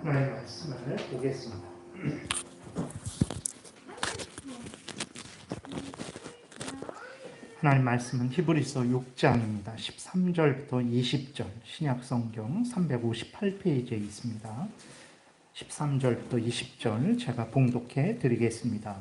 하나님의 말씀을 보겠습니다. 하나님 말씀은 히브리서 6장입니다. 13절부터 20절, 신약성경 358페이지에 있습니다. 13절부터 20절 제가 봉독해 드리겠습니다.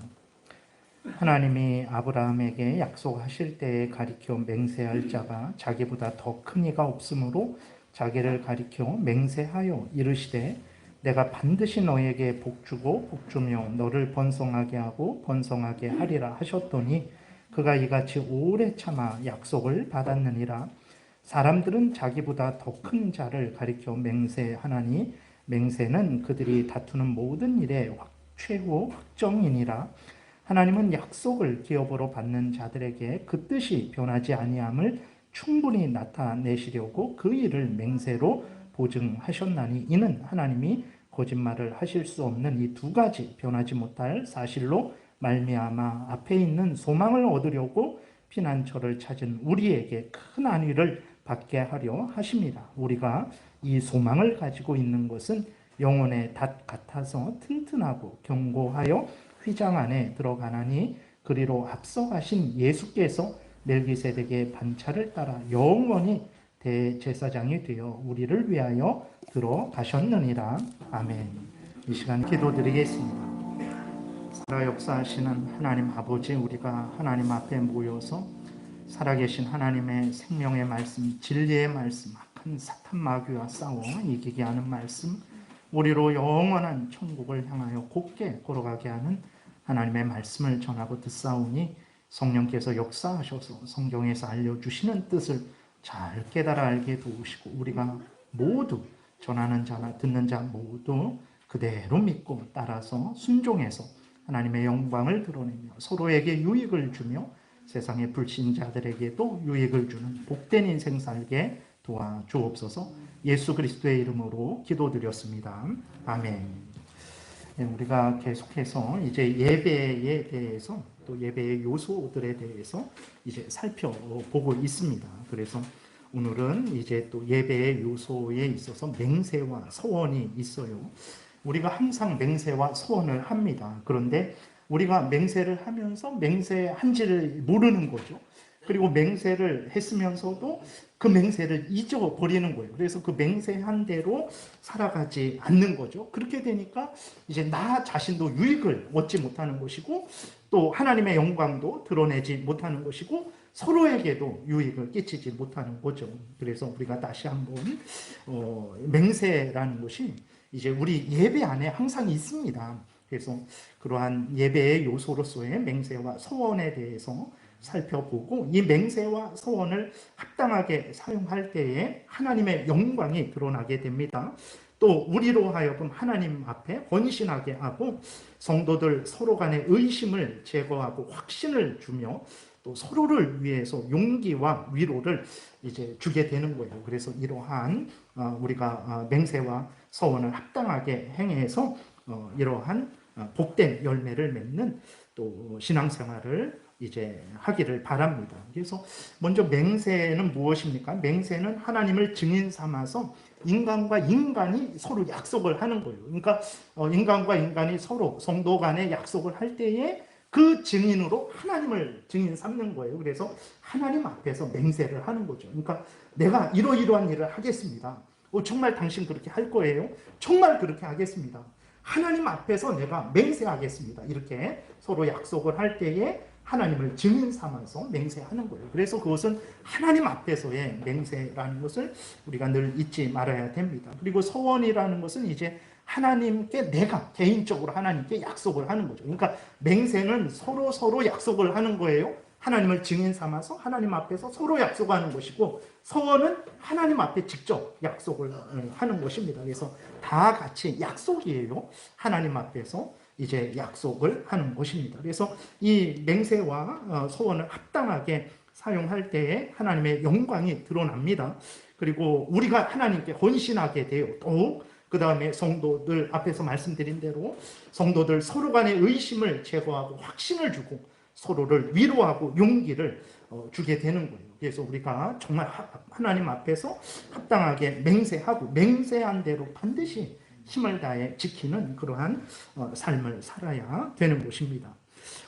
하나님이 아브라함에게 약속하실 때에 가리켜 맹세할 자가 자기보다 더 큰 이가 없으므로 자기를 가리켜 맹세하여 이르시되 내가 반드시 너에게 복주고 복주며 너를 번성하게 하고 번성하게 하리라 하셨더니 그가 이같이 오래 참아 약속을 받았느니라. 사람들은 자기보다 더 큰 자를 가리켜 맹세하나니 맹세는 그들이 다투는 모든 일의 최후 확정이니라. 하나님은 약속을 기업으로 받는 자들에게 그 뜻이 변하지 아니함을 충분히 나타내시려고 그 일을 맹세로 보증하셨나니 이는 하나님이 거짓말을 하실 수 없는 이 두 가지 변하지 못할 사실로 말미암아 앞에 있는 소망을 얻으려고 피난처를 찾은 우리에게 큰 안위를 받게 하려 하십니다. 우리가 이 소망을 가지고 있는 것은 영혼의 닷 같아서 튼튼하고 견고하여 휘장 안에 들어가나니 그리로 앞서가신 예수께서 멜기세덱의 반차를 따라 영원히 대제사장이 되어 우리를 위하여 들어가셨느니라. 아멘. 이 시간 기도드리겠습니다. 살아 역사하시는 하나님 아버지, 우리가 하나님 앞에 모여서 살아계신 하나님의 생명의 말씀, 진리의 말씀, 악한 사탄 마귀와 싸워 이기게 하는 말씀, 우리로 영원한 천국을 향하여 곧게 걸어가게 하는 하나님의 말씀을 전하고 듣사오니 성령께서 역사하셔서 성경에서 알려주시는 뜻을 잘 깨달아 알게 도우시고 우리가 모두 전하는 자나 듣는 자 모두 그대로 믿고 따라서 순종해서 하나님의 영광을 드러내며 서로에게 유익을 주며 세상의 불신자들에게도 유익을 주는 복된 인생 살게 도와주옵소서. 예수 그리스도의 이름으로 기도드렸습니다. 아멘. 우리가 계속해서 이제 예배에 대해서 또 예배의 요소들에 대해서 이제 살펴보고 있습니다. 그래서 오늘은 이제 또 예배의 요소에 있어서 맹세와 서원이 있어요. 우리가 항상 맹세와 서원을 합니다. 그런데 우리가 맹세를 하면서 맹세한지를 모르는 거죠. 그리고 맹세를 했으면서도 그 맹세를 잊어버리는 거예요. 그래서 그 맹세한 대로 살아가지 않는 거죠. 그렇게 되니까 이제 나 자신도 유익을 얻지 못하는 것이고 또 하나님의 영광도 드러내지 못하는 것이고 서로에게도 유익을 끼치지 못하는 거죠. 그래서 우리가 다시 한번 맹세라는 것이 이제 우리 예배 안에 항상 있습니다. 그래서 그러한 예배의 요소로서의 맹세와 서원에 대해서 살펴보고 이 맹세와 서원을 합당하게 사용할 때에 하나님의 영광이 드러나게 됩니다. 또 우리로 하여금 하나님 앞에 헌신하게 하고 성도들 서로 간의 의심을 제거하고 확신을 주며 또 서로를 위해서 용기와 위로를 이제 주게 되는 거예요. 그래서 이러한 우리가 맹세와 서원을 합당하게 행해서 이러한 복된 열매를 맺는 또 신앙생활을 이제 하기를 바랍니다. 그래서 먼저 맹세는 무엇입니까? 맹세는 하나님을 증인 삼아서 인간과 인간이 서로 약속을 하는 거예요. 그러니까 인간과 인간이 서로 성도 간에 약속을 할 때에 그 증인으로 하나님을 증인 삼는 거예요. 그래서 하나님 앞에서 맹세를 하는 거죠. 그러니까 내가 이러이러한 일을 하겠습니다. 정말 당신 그렇게 할 거예요? 정말 그렇게 하겠습니다. 하나님 앞에서 내가 맹세하겠습니다. 이렇게 서로 약속을 할 때에 하나님을 증인 삼아서 맹세하는 거예요. 그래서 그것은 하나님 앞에서의 맹세라는 것을 우리가 늘 잊지 말아야 됩니다. 그리고 서원이라는 것은 이제 하나님께 내가 개인적으로 하나님께 약속을 하는 거죠. 그러니까 맹세는 서로 약속을 하는 거예요. 하나님을 증인 삼아서 하나님 앞에서 서로 약속하는 것이고 서원은 하나님 앞에 직접 약속을 하는 것입니다. 그래서 다 같이 약속이에요. 하나님 앞에서 이제 약속을 하는 것입니다. 그래서 이 맹세와 서원을 합당하게 사용할 때에 하나님의 영광이 드러납니다. 그리고 우리가 하나님께 헌신하게 돼요. 더욱 그 다음에 성도들 앞에서 말씀드린 대로 성도들 서로 간의 의심을 제거하고 확신을 주고 서로를 위로하고 용기를 주게 되는 거예요. 그래서 우리가 정말 하나님 앞에서 합당하게 맹세하고 맹세한 대로 반드시 힘을 다해 지키는 그러한 삶을 살아야 되는 것입니다.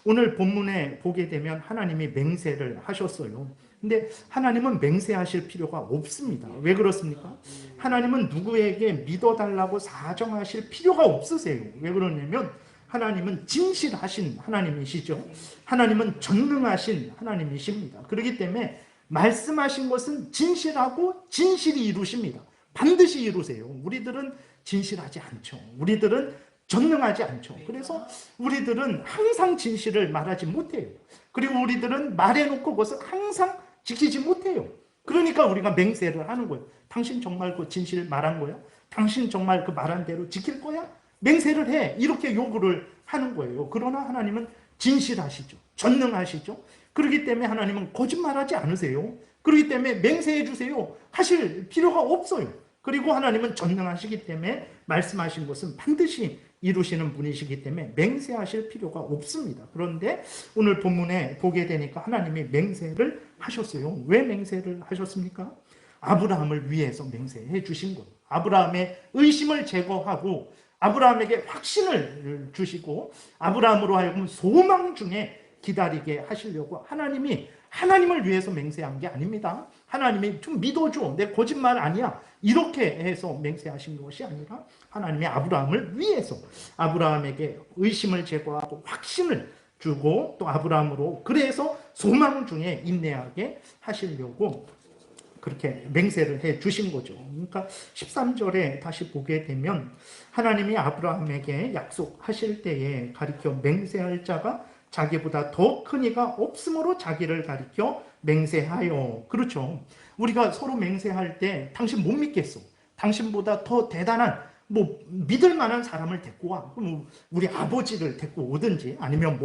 오늘 본문에 보게 되면 하나님이 맹세를 하셨어요. 근데 하나님은 맹세하실 필요가 없습니다. 왜 그렇습니까? 하나님은 누구에게 믿어달라고 사정하실 필요가 없으세요. 왜 그러냐면 하나님은 진실하신 하나님이시죠. 하나님은 전능하신 하나님이십니다. 그렇기 때문에 말씀하신 것은 진실하고 진실이 이루십니다. 반드시 이루세요. 우리들은 진실하지 않죠. 우리들은 전능하지 않죠. 그래서 우리들은 항상 진실을 말하지 못해요. 그리고 우리들은 말해놓고 그것을 항상 지키지 못해요. 그러니까 우리가 맹세를 하는 거예요. 당신 정말 그 진실 말한 거야? 당신 정말 그 말한 대로 지킬 거야? 맹세를 해. 이렇게 요구를 하는 거예요. 그러나 하나님은 진실하시죠. 전능하시죠. 그렇기 때문에 하나님은 거짓말하지 않으세요. 그렇기 때문에 맹세해 주세요. 하실 필요가 없어요. 그리고 하나님은 전능하시기 때문에 말씀하신 것은 반드시 이루시는 분이시기 때문에 맹세하실 필요가 없습니다. 그런데 오늘 본문에 보게 되니까 하나님이 맹세를 하셨어요. 왜 맹세를 하셨습니까? 아브라함을 위해서 맹세해 주신 거예요. 아브라함의 의심을 제거하고 아브라함에게 확신을 주시고 아브라함으로 하여금 소망 중에 기다리게 하시려고 하나님을 위해서 맹세한 게 아닙니다. 하나님이 좀 믿어줘. 내 거짓말 아니야. 이렇게 해서 맹세하신 것이 아니라 하나님이 아브라함을 위해서 아브라함에게 의심을 제거하고 확신을 주고 또 아브라함으로 그래서 소망 중에 인내하게 하시려고 그렇게 맹세를 해 주신 거죠. 그러니까 13절에 다시 보게 되면 하나님이 아브라함에게 약속하실 때에 가리켜 맹세할 자가 자기보다 더 큰 이가 없으므로 자기를 가리켜 맹세하여. 그렇죠. 우리가 서로 맹세할 때 당신 못 믿겠어. 당신보다 더 대단한 믿을 만한 사람을 데리고 와. 그럼 우리 아버지를 데리고 오든지 아니면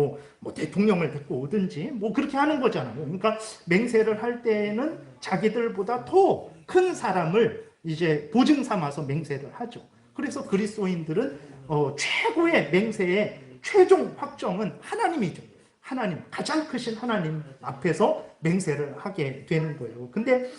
대통령을 데리고 오든지 그렇게 하는 거잖아요. 그러니까 맹세를 할 때는 자기들보다 더 큰 사람을 이제 보증 삼아서 맹세를 하죠. 그래서 그리스도인들은 최고의 맹세의 최종 확정은 하나님이죠. 하나님, 가장 크신 하나님 앞에서 맹세를 하게 되는 거예요. 근데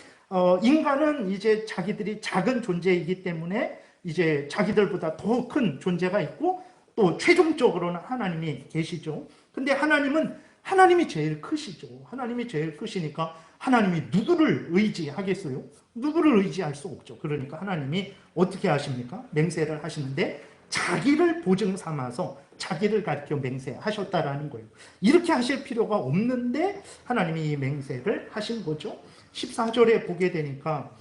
인간은 이제 자기들이 작은 존재이기 때문에 이제 자기들보다 더 큰 존재가 있고 또 최종적으로는 하나님이 계시죠. 근데 하나님이 제일 크시죠. 하나님이 제일 크시니까 하나님이 누구를 의지하겠어요? 누구를 의지할 수 없죠. 그러니까 하나님이 어떻게 하십니까? 맹세를 하시는데 자기를 보증 삼아서 자기를 가리켜 맹세하셨다라는 거예요. 이렇게 하실 필요가 없는데 하나님이 이 맹세를 하신 거죠. 14절에 보게 되니까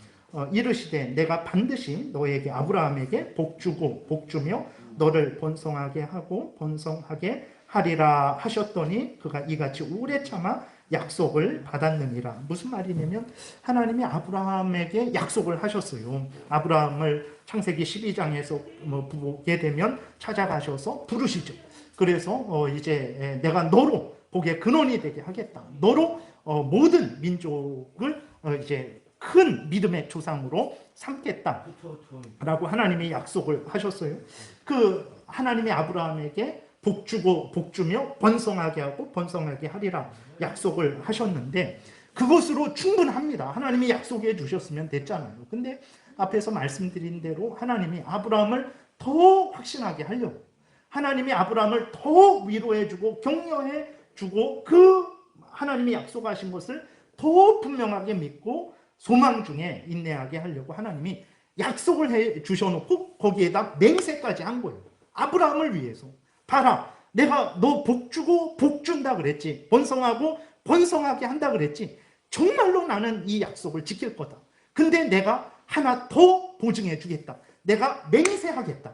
이르시되 내가 반드시 너에게 아브라함에게 복주고 복주며 너를 번성하게 하고 번성하게 하리라 하셨더니 그가 이같이 오래 참아 약속을 받았느니라. 무슨 말이냐면 하나님이 아브라함에게 약속을 하셨어요. 아브라함을 창세기 12장에서 보게 되면 찾아가셔서 부르시죠. 그래서 이제 내가 너로 복의 근원이 되게 하겠다. 너로 모든 민족을 이제 큰 믿음의 조상으로 삼겠다라고 하나님이 약속을 하셨어요. 그 하나님이 아브라함에게 복주고 복주며 번성하게 하고 번성하게 하리라 약속을 하셨는데 그것으로 충분합니다. 하나님이 약속해 주셨으면 됐잖아요. 근데 앞에서 말씀드린 대로 하나님이 아브라함을 더 확신하게 하려고 하나님이 아브라함을 더 위로해 주고 격려해 주고 그 하나님이 약속하신 것을 더 분명하게 믿고 소망 중에 인내하게 하려고 하나님이 약속을 해 주셔놓고 거기에다 맹세까지 한 거예요. 아브라함을 위해서. 봐라, 내가 너 복주고 복준다 그랬지. 번성하고 번성하게 한다 그랬지. 정말로 나는 이 약속을 지킬 거다. 근데 내가 하나 더 보증해 주겠다. 내가 맹세하겠다.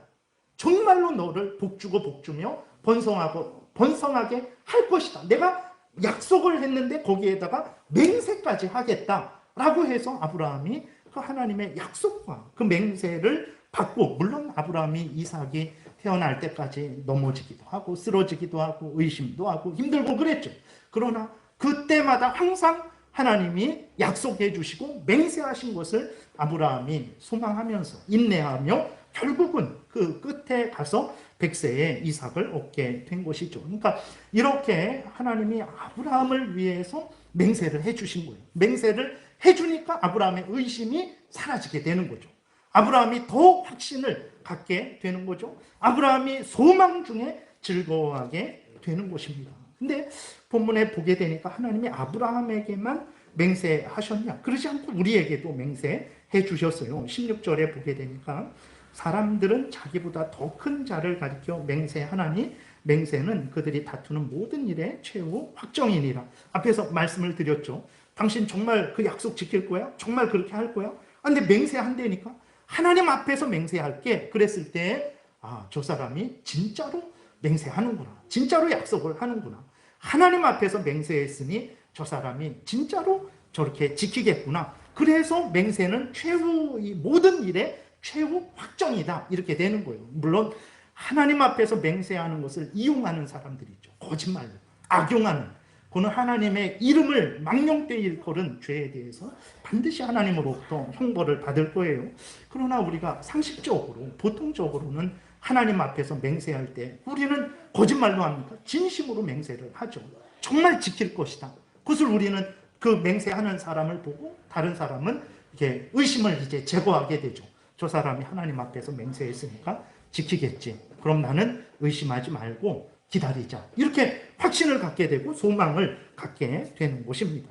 정말로 너를 복주고 복주며 번성하고 번성하게 할 것이다. 내가 약속을 했는데 거기에다가 맹세까지 하겠다라고 해서 아브라함이 그 하나님의 약속과 그 맹세를 받고 물론 아브라함이 이삭이 태어날 때까지 넘어지기도 하고 쓰러지기도 하고 의심도 하고 힘들고 그랬죠. 그러나 그때마다 항상 하나님이 약속해 주시고 맹세하신 것을 아브라함이 소망하면서 인내하며 결국은 그 끝에 가서 100세의 이삭을 얻게 된 것이죠. 그러니까 이렇게 하나님이 아브라함을 위해서 맹세를 해 주신 거예요. 맹세를 해 주니까 아브라함의 의심이 사라지게 되는 거죠. 아브라함이 더 확신을 갖게 되는 거죠. 아브라함이 소망 중에 즐거워하게 되는 것입니다. 근데 본문에 보게 되니까 하나님이 아브라함에게만 맹세하셨냐? 그러지 않고 우리에게도 맹세해 주셨어요. 16절에 보게 되니까 사람들은 자기보다 더 큰 자를 가리켜 맹세하나니 맹세는 그들이 다투는 모든 일의 최후 확정이니라. 앞에서 말씀을 드렸죠. 당신 정말 그 약속 지킬 거야? 정말 그렇게 할 거야? 근데 맹세한다니까? 하나님 앞에서 맹세할게. 그랬을 때 저 사람이 진짜로 맹세하는구나. 진짜로 약속을 하는구나. 하나님 앞에서 맹세했으니 저 사람이 진짜로 저렇게 지키겠구나. 그래서 맹세는 최후, 이 모든 일의 최후 확정이다. 이렇게 되는 거예요. 물론 하나님 앞에서 맹세하는 것을 이용하는 사람들이 있죠. 거짓말로 악용하는, 그는 하나님의 이름을 망령되이 일컬은 죄에 대해서 반드시 하나님으로부터 형벌을 받을 거예요. 그러나 우리가 상식적으로, 보통적으로는 하나님 앞에서 맹세할 때 우리는 거짓말로 합니까? 진심으로 맹세를 하죠. 정말 지킬 것이다. 그것을 우리는 그 맹세하는 사람을 보고 다른 사람은 이렇게 의심을 이제 제거하게 되죠. 저 사람이 하나님 앞에서 맹세했으니까 지키겠지. 그럼 나는 의심하지 말고 기다리자. 이렇게 확신을 갖게 되고 소망을 갖게 되는 것입니다.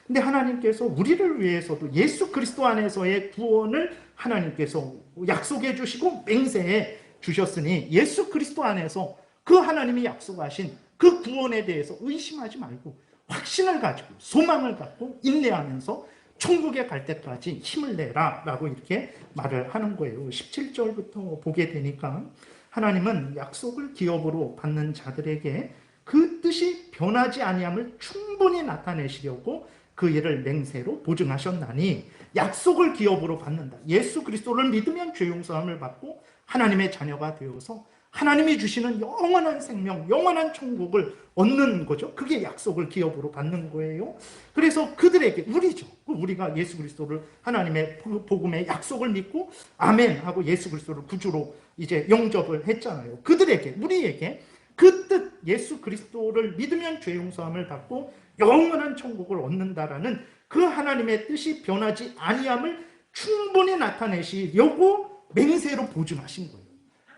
근데 하나님께서 우리를 위해서도 예수 그리스도 안에서의 구원을 하나님께서 약속해 주시고 맹세해 주셨으니 예수 그리스도 안에서 그 하나님이 약속하신 그 구원에 대해서 의심하지 말고 확신을 가지고 소망을 갖고 인내하면서 천국에 갈 때까지 힘을 내라 라고 이렇게 말을 하는 거예요. 17절부터 보게 되니까 하나님은 약속을 기업으로 받는 자들에게 그 뜻이 변하지 아니함을 충분히 나타내시려고 그 일을 맹세로 보증하셨나니, 약속을 기업으로 받는다. 예수 그리스도를 믿으면 죄 용서함을 받고 하나님의 자녀가 되어서 하나님이 주시는 영원한 생명, 영원한 천국을 얻는 거죠. 그게 약속을 기업으로 받는 거예요. 그래서 그들에게, 우리죠. 우리가 예수 그리스도를, 하나님의 복음의 약속을 믿고 아멘 하고 예수 그리스도를 구주로 이제 영접을 했잖아요. 그들에게, 우리에게 그 뜻, 예수 그리스도를 믿으면 죄 용서함을 받고 영원한 천국을 얻는다라는 그 하나님의 뜻이 변하지 아니함을 충분히 나타내시려고 맹세로 보증하신 거예요.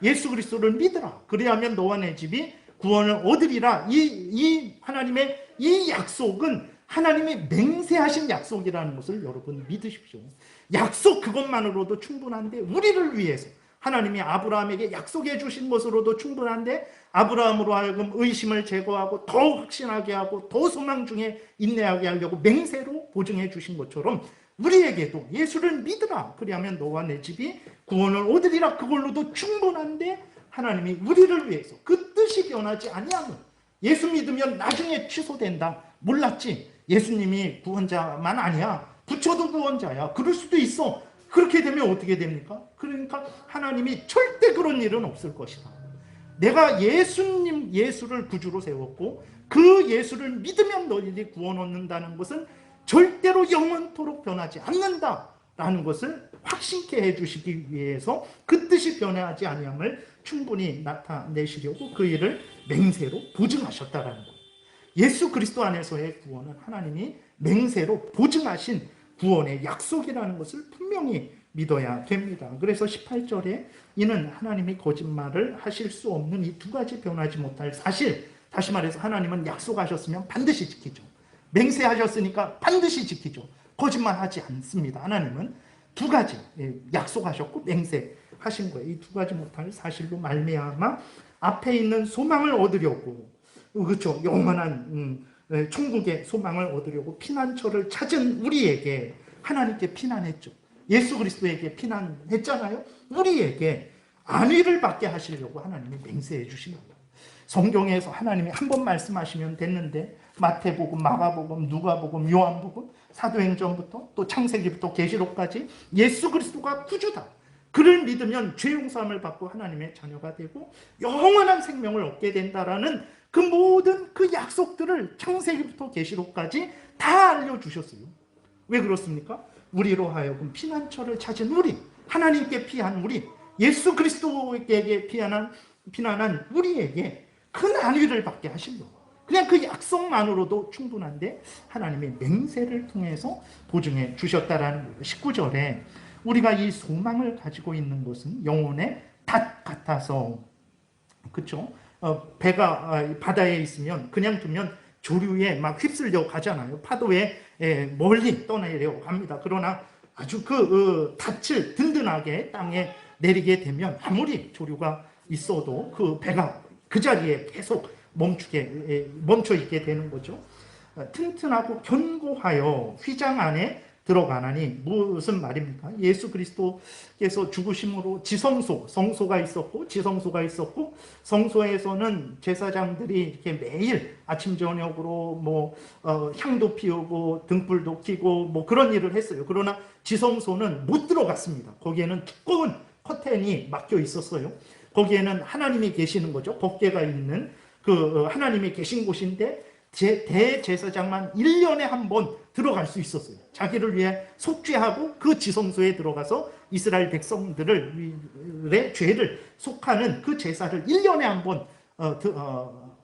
예수 그리스도를 믿으라. 그래야면 너와 내 집이 구원을 얻으리라. 이 하나님의 이 약속은 하나님이 맹세하신 약속이라는 것을 여러분 믿으십시오. 약속 그것만으로도 충분한데, 우리를 위해서 하나님이 아브라함에게 약속해 주신 것으로도 충분한데, 아브라함으로 하여금 의심을 제거하고 더 확신하게 하고 더 소망 중에 인내하게 하려고 맹세로 보증해 주신 것처럼 우리에게도 예수를 믿으라. 그리하면 너와 내 집이 구원을 얻으리라. 그걸로도 충분한데, 하나님이 우리를 위해서 그 뜻이 변하지 아니하면, 예수 믿으면 나중에 취소된다. 몰랐지? 예수님이 구원자만 아니야. 부처도 구원자야. 그럴 수도 있어. 그렇게 되면 어떻게 됩니까? 그러니까 하나님이 절대 그런 일은 없을 것이다. 내가 예수를 구주로 세웠고 그 예수를 믿으면 너희들이 구원 얻는다는 것은 절대로 영원토록 변하지 않는다라는 것을 확신케 해주시기 위해서 그 뜻이 변하지 아니함을 충분히 나타내시려고 그 일을 맹세로 보증하셨다라는 거예요. 예수 그리스도 안에서의 구원은 하나님이 맹세로 보증하신 구원의 약속이라는 것을 분명히 믿어야 됩니다. 그래서 18절에 이는 하나님이 거짓말을 하실 수 없는 이 두 가지 변하지 못할 사실, 다시 말해서 하나님은 약속하셨으면 반드시 지키죠. 맹세하셨으니까 반드시 지키죠. 거짓말하지 않습니다. 하나님은 두 가지 약속하셨고 맹세하신 거예요. 이 두 가지 못할 사실로 말미암아 앞에 있는 소망을 얻으려고, 그렇죠, 영원한 천국의 소망을 얻으려고 피난처를 찾은 우리에게 하나님께 피난했죠. 예수 그리스도에게 피난했잖아요. 우리에게 안위를 받게 하시려고 하나님이 맹세해 주신 거예요. 성경에서 하나님이 한 번 말씀하시면 됐는데, 마태복음, 마가복음, 누가복음, 요한복음, 사도행전부터 또 창세기부터 계시록까지 예수 그리스도가 구주다. 그를 믿으면 죄 용서함을 받고 하나님의 자녀가 되고 영원한 생명을 얻게 된다라는 그 모든 그 약속들을 창세기부터 계시록까지 다 알려주셨어요. 왜 그렇습니까? 우리로 하여금 피난처를 찾은 우리, 하나님께 피한 우리, 예수 그리스도에게 피난한 우리에게 큰 안위를 받게 하신 거예요. 그냥 그 약속만으로도 충분한데 하나님의 맹세를 통해서 보증해 주셨다라는 거예요. 19절에 우리가 이 소망을 가지고 있는 것은 영혼의 닷 같아서, 그렇죠? 배가 바다에 있으면 그냥 두면 조류에 막 휩쓸려 가잖아요. 파도에 멀리 떠내려 갑니다. 그러나 아주 그 닻을 든든하게 땅에 내리게 되면 아무리 조류가 있어도 그 배가 그 자리에 계속 멈춰 있게 되는 거죠. 튼튼하고 견고하여 휘장 안에 들어가나니, 무슨 말입니까? 예수 그리스도께서 죽으심으로 성소가 있었고 지성소가 있었고, 성소에서는 제사장들이 이렇게 매일 아침 저녁으로 향도 피우고 등불도 켜고 그런 일을 했어요. 그러나 지성소는 못 들어갔습니다. 거기에는 두꺼운 커튼이 막혀 있었어요. 거기에는 하나님이 계시는 거죠. 법궤가 있는 그 하나님이 계신 곳인데 대제사장만 1년에 한 번 들어갈 수 있었어요. 자기를 위해 속죄하고 그 지성소에 들어가서 이스라엘 백성들의 죄를 속하는 그 제사를 1년에 한 번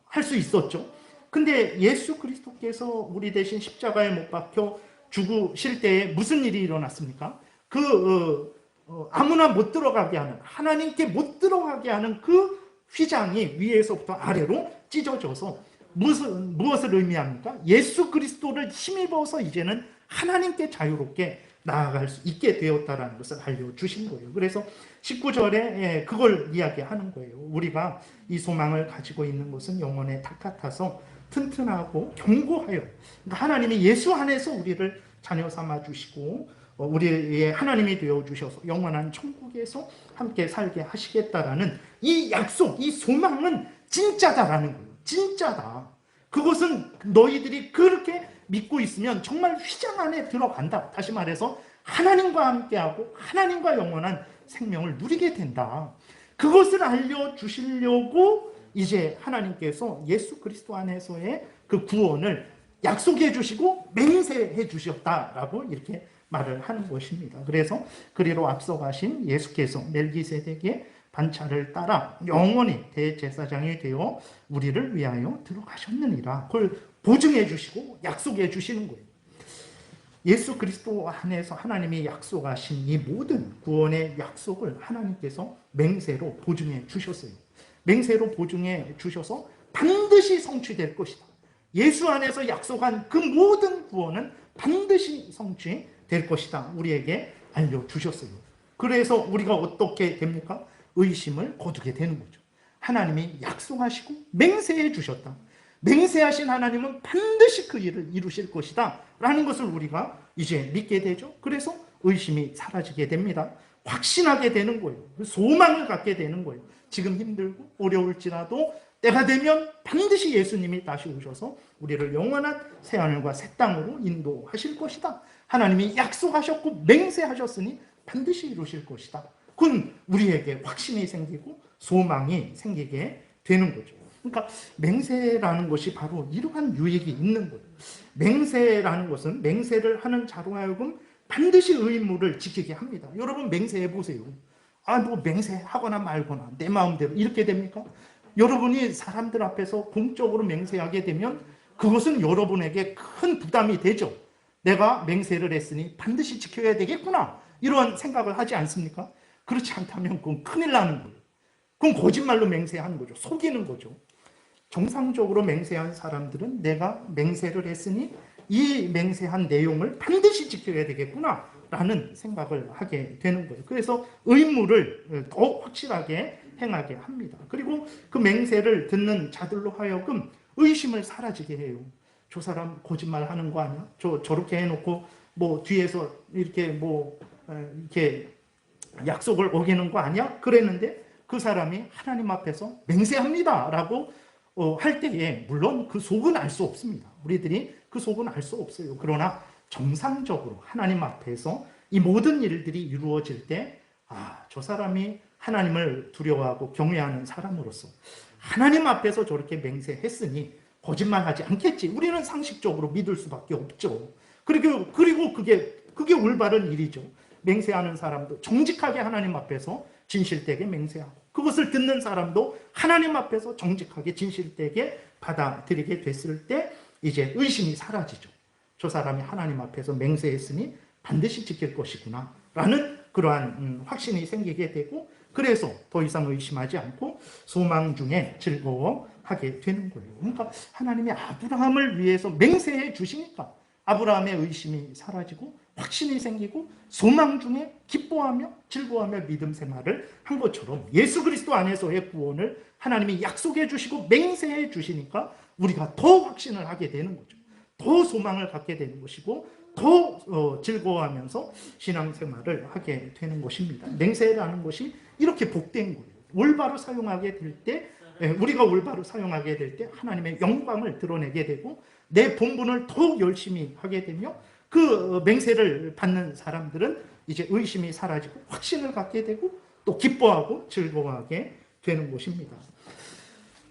할 수 있었죠. 근데 예수 그리스도께서 우리 대신 십자가에 못 박혀 죽으실 때에 무슨 일이 일어났습니까? 아무나 못 들어가게 하는, 하나님께 못 들어가게 하는 그 휘장이 위에서부터 아래로 찢어져서 무엇을 의미합니까? 예수 그리스도를 힘입어서 이제는 하나님께 자유롭게 나아갈 수 있게 되었다는 것을 알려주신 거예요. 그래서 19절에 그걸 이야기하는 거예요. 우리가 이 소망을 가지고 있는 것은 영혼의 탁 같아서 튼튼하고 견고하여, 그러니까 하나님이 예수 안에서 우리를 자녀 삼아 주시고 우리의 하나님이 되어 주셔서 영원한 천국에서 함께 살게 하시겠다라는 이 약속, 이 소망은 진짜다라는 거예요. 진짜다. 그것은 너희들이 그렇게 믿고 있으면 정말 휘장 안에 들어간다. 다시 말해서 하나님과 함께하고 하나님과 영원한 생명을 누리게 된다. 그것을 알려주시려고 이제 하나님께서 예수 그리스도 안에서의 그 구원을 약속해 주시고 맹세해 주셨다라고 이렇게 말을 하는 것입니다. 그래서 그리로 앞서가신 예수께서 멜기세덱의 반차를 따라 영원히 대제사장이 되어 우리를 위하여 들어가셨느니라. 그걸 보증해 주시고 약속해 주시는 거예요. 예수 그리스도 안에서 하나님이 약속하신 이 모든 구원의 약속을 하나님께서 맹세로 보증해 주셨어요. 맹세로 보증해 주셔서 반드시 성취될 것이다. 예수 안에서 약속한 그 모든 구원은 반드시 성취될 것이다. 우리에게 알려주셨어요. 그래서 우리가 어떻게 됩니까? 의심을 거두게 되는 거죠. 하나님이 약속하시고 맹세해 주셨다. 맹세하신 하나님은 반드시 그 일을 이루실 것이다 라는 것을 우리가 이제 믿게 되죠. 그래서 의심이 사라지게 됩니다. 확신하게 되는 거예요. 소망을 갖게 되는 거예요. 지금 힘들고 어려울지라도 때가 되면 반드시 예수님이 다시 오셔서 우리를 영원한 새하늘과 새 땅으로 인도하실 것이다. 하나님이 약속하셨고 맹세하셨으니 반드시 이루실 것이다. 그건 우리에게 확신이 생기고 소망이 생기게 되는 거죠. 그러니까 맹세라는 것이 바로 이러한 유익이 있는 거예요. 맹세라는 것은 맹세를 하는 자로 하여금 반드시 의무를 지키게 합니다. 여러분 맹세해 보세요. 맹세하거나 말거나 내 마음대로 이렇게 됩니까? 여러분이 사람들 앞에서 공적으로 맹세하게 되면 그것은 여러분에게 큰 부담이 되죠. 내가 맹세를 했으니 반드시 지켜야 되겠구나. 이런 생각을 하지 않습니까? 그렇지 않다면 그건 큰일 나는 거예요. 그건 거짓말로 맹세하는 거죠. 속이는 거죠. 정상적으로 맹세한 사람들은 내가 맹세를 했으니 이 맹세한 내용을 반드시 지켜야 되겠구나 라는 생각을 하게 되는 거예요. 그래서 의무를 더 확실하게 행하게 합니다. 그리고 그 맹세를 듣는 자들로 하여금 의심을 사라지게 해요. 저 사람 거짓말 하는 거 아니야? 저렇게 해놓고 뒤에서 이렇게 이렇게 약속을 어기는 거 아니야? 그랬는데 그 사람이 하나님 앞에서 맹세합니다 라고 할 때에 물론 그 속은 알 수 없습니다. 우리들이 그 속은 알 수 없어요. 그러나 정상적으로 하나님 앞에서 이 모든 일들이 이루어질 때 저 사람이 하나님을 두려워하고 경외하는 사람으로서 하나님 앞에서 저렇게 맹세했으니 거짓말하지 않겠지. 우리는 상식적으로 믿을 수밖에 없죠. 그리고 그게 올바른 일이죠. 맹세하는 사람도 정직하게 하나님 앞에서 진실되게 맹세하고 그것을 듣는 사람도 하나님 앞에서 정직하게 진실되게 받아들이게 됐을 때 이제 의심이 사라지죠. 저 사람이 하나님 앞에서 맹세했으니 반드시 지킬 것이구나 라는 그러한 확신이 생기게 되고, 그래서 더 이상 의심하지 않고 소망 중에 즐거워하게 되는 거예요. 그러니까 하나님이 아브라함을 위해서 맹세해 주시니까 아브라함의 의심이 사라지고 확신이 생기고 소망 중에 기뻐하며 즐거워하며 믿음 생활을 한 것처럼, 예수 그리스도 안에서의 구원을 하나님이 약속해 주시고 맹세해 주시니까 우리가 더 확신을 하게 되는 거죠. 더 소망을 갖게 되는 것이고 더 즐거워하면서 신앙생활을 하게 되는 것입니다. 맹세라는 것이 이렇게 복된 거예요. 올바로 사용하게 될 때, 우리가 올바로 사용하게 될 때 하나님의 영광을 드러내게 되고 내 본분을 더 열심히 하게 되며, 그 맹세를 받는 사람들은 이제 의심이 사라지고 확신을 갖게 되고 또 기뻐하고 즐거워하게 되는 것입니다.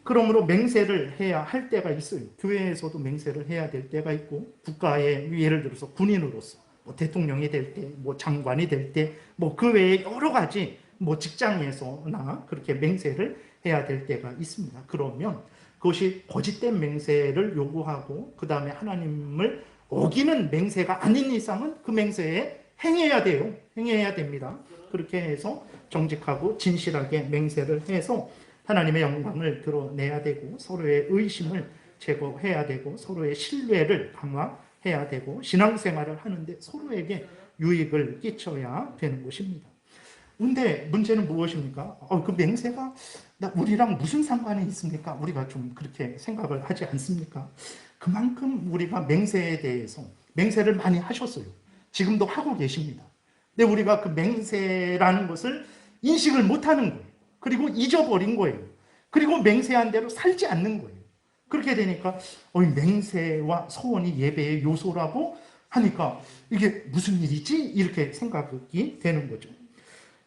그러므로 맹세를 해야 할 때가 있어요. 교회에서도 맹세를 해야 될 때가 있고, 국가의 예를 들어서 군인으로서 뭐 대통령이 될 때, 뭐 장관이 될 때, 뭐 그 외에 여러 가지 뭐 직장에서나 그렇게 맹세를 해야 될 때가 있습니다. 그러면 그것이 거짓된 맹세를 요구하고 그 다음에 하나님을 어기는 맹세가 아닌 이상은 그 맹세에 행해야 돼요. 행해야 됩니다. 그렇게 해서 정직하고 진실하게 맹세를 해서 하나님의 영광을 드러내야 되고 서로의 의심을 제거해야 되고 서로의 신뢰를 강화해야 되고 신앙생활을 하는데 서로에게 유익을 끼쳐야 되는 것입니다. 근데 문제는 무엇입니까? 그 맹세가 우리랑 무슨 상관이 있습니까? 우리가 좀 그렇게 생각을 하지 않습니까? 그만큼 우리가 맹세에 대해서 맹세를 많이 하셨어요. 지금도 하고 계십니다. 근데 우리가 그 맹세라는 것을 인식을 못하는 거예요. 그리고 잊어버린 거예요. 그리고 맹세한 대로 살지 않는 거예요. 그렇게 되니까 맹세와 소원이 예배의 요소라고 하니까 이게 무슨 일이지? 이렇게 생각이 되는 거죠.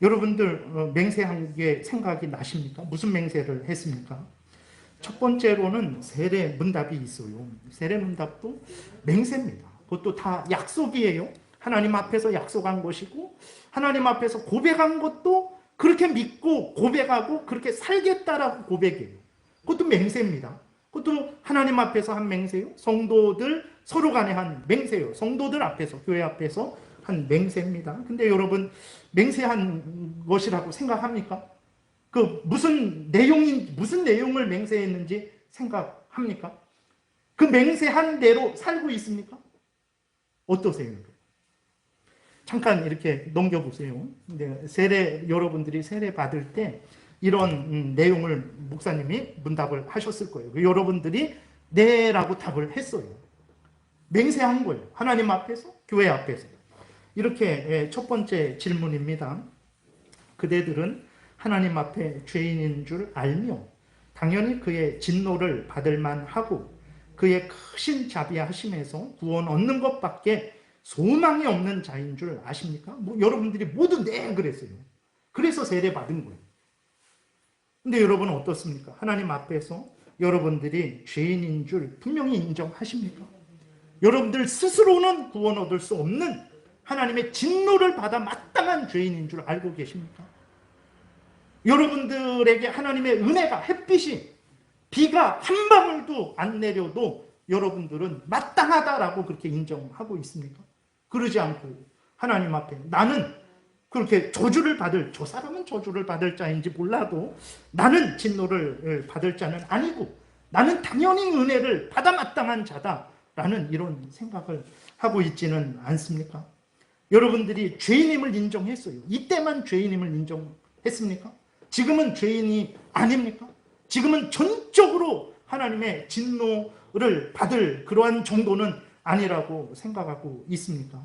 여러분들 맹세한 게 생각이 나십니까? 무슨 맹세를 했습니까? 첫 번째로는 세례 문답이 있어요. 세례 문답도 맹세입니다. 그것도 다 약속이에요. 하나님 앞에서 약속한 것이고 하나님 앞에서 고백한 것도 그렇게 믿고 고백하고 그렇게 살겠다라고 고백해요. 그것도 맹세입니다. 그것도 하나님 앞에서 한 맹세요. 성도들 서로 간에 한 맹세요. 성도들 앞에서, 교회 앞에서 한 맹세입니다. 근데 여러분 맹세한 것이라고 생각합니까? 그 무슨 내용을 맹세했는지 생각합니까? 그 맹세한 대로 살고 있습니까? 어떠세요? 잠깐 이렇게 넘겨보세요. 여러분들이 세례 받을 때 이런 내용을 목사님이 문답을 하셨을 거예요. 여러분들이 네라고 답을 했어요. 맹세한 거예요. 하나님 앞에서, 교회 앞에서. 이렇게 첫 번째 질문입니다. 그대들은 하나님 앞에 죄인인 줄 알며 당연히 그의 진노를 받을 만하고 그의 크신 자비하심에서 구원 얻는 것밖에 소망이 없는 자인 줄 아십니까? 여러분들이 모두 네 그랬어요. 그래서 세례 받은 거예요. 근데 여러분은 어떻습니까? 하나님 앞에서 여러분들이 죄인인 줄 분명히 인정하십니까? 여러분들 스스로는 구원 얻을 수 없는 하나님의 진노를 받아 마땅한 죄인인 줄 알고 계십니까? 여러분들에게 하나님의 은혜가, 햇빛이, 비가 한 방울도 안 내려도 여러분들은 마땅하다라고 그렇게 인정하고 있습니까? 그러지 않고 하나님 앞에 나는 그렇게 저 사람은 저주를 받을 자인지 몰라도 나는 진노를 받을 자는 아니고 나는 당연히 은혜를 받아 마땅한 자다라는 이런 생각을 하고 있지는 않습니까? 여러분들이 죄인임을 인정했어요. 이때만 죄인임을 인정했습니까? 지금은 죄인이 아닙니까? 지금은 전적으로 하나님의 진노를 받을 그러한 정도는 아니라고 생각하고 있습니까?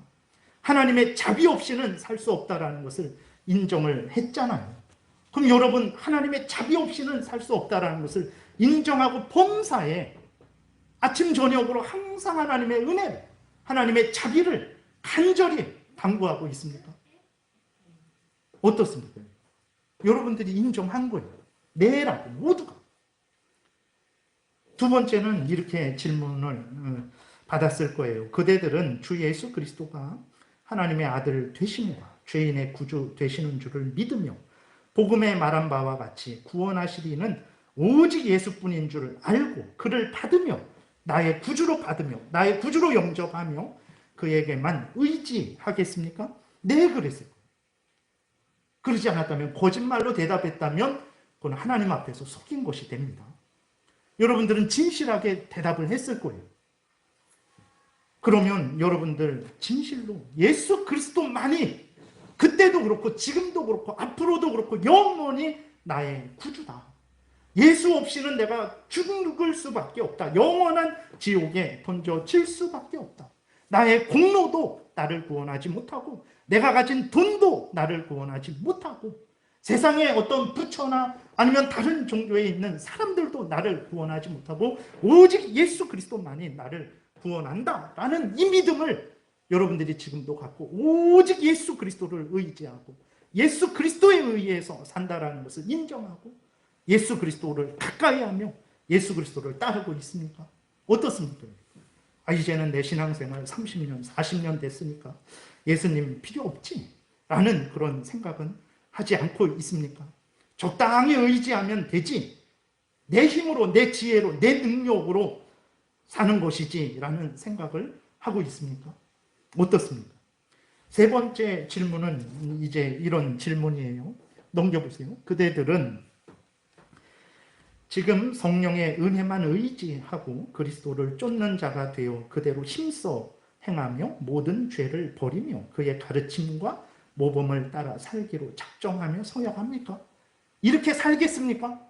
하나님의 자비 없이는 살 수 없다라는 것을 인정을 했잖아요. 그럼 여러분 하나님의 자비 없이는 살 수 없다라는 것을 인정하고 범사에 아침 저녁으로 항상 하나님의 은혜를, 하나님의 자비를 간절히 당부하고 있습니까? 어떻습니까? 여러분들이 인정한 거예요. 네라고 모두가. 두 번째는 이렇게 질문을 받았을 거예요. 그대들은 주 예수 그리스도가 하나님의 아들 되심과 죄인의 구주 되시는 줄을 믿으며 복음에 말한 바와 같이 구원하실 이는 오직 예수뿐인 줄을 알고 그를 받으며 나의 구주로 영접하며 그에게만 의지하겠습니까? 네, 그랬어요. 그러지 않았다면, 거짓말로 대답했다면 그건 하나님 앞에서 속인 것이 됩니다. 여러분들은 진실하게 대답을 했을 거예요. 그러면 여러분들 진실로 예수 그리스도만이 그때도 그렇고 지금도 그렇고 앞으로도 그렇고 영원히 나의 구주다. 예수 없이는 내가 죽을 수밖에 없다. 영원한 지옥에 던져질 수밖에 없다. 나의 공로도 나를 구원하지 못하고 내가 가진 돈도 나를 구원하지 못하고 세상의 어떤 부처나 아니면 다른 종교에 있는 사람들도 나를 구원하지 못하고 오직 예수 그리스도만이 나를 구원한다라는 이 믿음을 여러분들이 지금도 갖고 오직 예수 그리스도를 의지하고 예수 그리스도에 의해서 산다라는 것을 인정하고 예수 그리스도를 가까이 하며 예수 그리스도를 따르고 있습니까? 어떻습니까? 이제는 내 신앙생활 30년, 40년 됐으니까 예수님 필요 없지? 라는 그런 생각은 하지 않고 있습니까? 적당히 의지하면 되지. 내 힘으로, 내 지혜로, 내 능력으로 사는 것이지 라는 생각을 하고 있습니까? 어떻습니까? 세 번째 질문은 이제 이런 질문이에요. 넘겨보세요. 그대들은 지금 성령의 은혜만 의지하고 그리스도를 쫓는 자가 되어 그대로 힘써 행하며 모든 죄를 버리며 그의 가르침과 모범을 따라 살기로 작정하며 서약합니까? 이렇게 살겠습니까?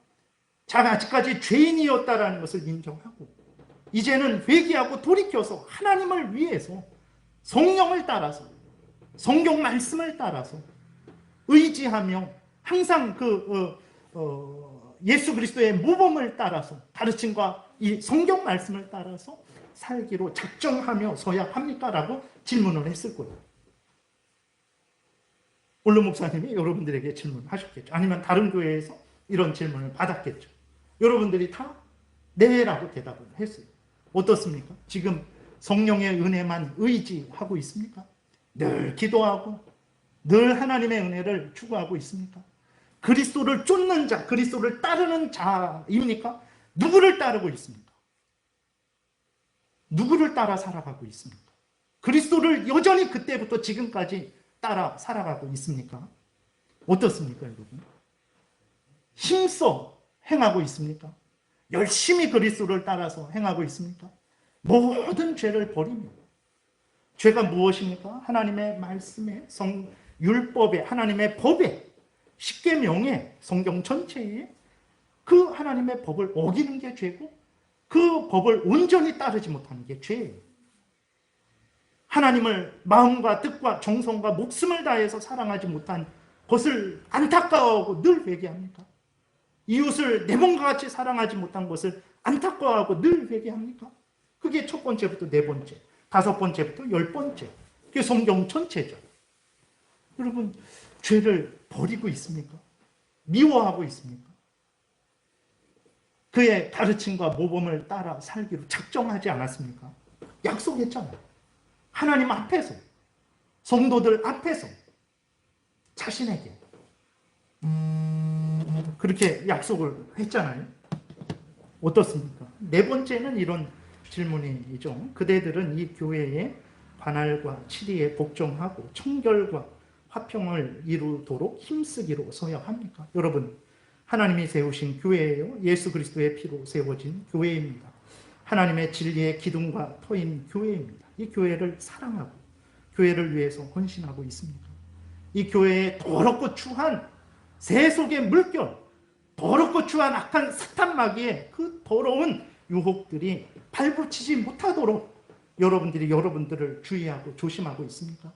자가 아직까지 죄인이었다라는 것을 인정하고 이제는 회개하고 돌이켜서 하나님을 위해서 성령을 따라서 성경 말씀을 따라서 의지하며 항상 예수 그리스도의 모범을 따라서 가르침과 이 성경 말씀을 따라서 살기로 작정하며 서약합니까? 라고 질문을 했을 거예요. 올로 목사님이 여러분들에게 질문하셨겠죠. 아니면 다른 교회에서 이런 질문을 받았겠죠. 여러분들이 다 네라고 대답을 했어요. 어떻습니까? 지금 성령의 은혜만 의지하고 있습니까? 늘 기도하고 늘 하나님의 은혜를 추구하고 있습니까? 그리스도를 쫓는 자, 그리스도를 따르는 자입니까? 누구를 따르고 있습니까? 누구를 따라 살아가고 있습니까? 그리스도를 여전히 그때부터 지금까지 따라 살아가고 있습니까? 어떻습니까, 여러분? 힘써 행하고 있습니까? 열심히 그리스도를 따라서 행하고 있습니까? 모든 죄를 버리며. 죄가 무엇입니까? 하나님의 말씀에, 율법에, 하나님의 법에, 십계명에, 성경 전체에 그 하나님의 법을 어기는 게 죄고 그 법을 온전히 따르지 못하는 게 죄예요. 하나님을 마음과 뜻과 정성과 목숨을 다해서 사랑하지 못한 것을 안타까워하고 늘 회개합니까? 이웃을 내 몸과 같이 사랑하지 못한 것을 안타까워하고 늘 회개합니까? 그게 첫 번째부터 네 번째, 다섯 번째부터 10번째. 그게 성경 전체죠. 여러분, 죄를 버리고 있습니까? 미워하고 있습니까? 그의 가르침과 모범을 따라 살기로 작정하지 않았습니까? 약속했잖아요. 하나님 앞에서, 성도들 앞에서 자신에게 그렇게 약속을 했잖아요. 어떻습니까? 네 번째는 이런 질문이죠. 그대들은 이 교회의 관할과 치리에 복종하고 청결과 화평을 이루도록 힘쓰기로 서약합니까? 여러분, 하나님이 세우신 교회예요. 예수 그리스도의 피로 세워진 교회입니다. 하나님의 진리의 기둥과 터인 교회입니다. 이 교회를 사랑하고 교회를 위해서 헌신하고 있습니까? 이 교회의 더럽고 추한 새 속의 물결, 더럽고 추한 악한 사탄 마귀의 그 더러운 유혹들이 발붙이지 못하도록 여러분들이 여러분들을 주의하고 조심하고 있습니까?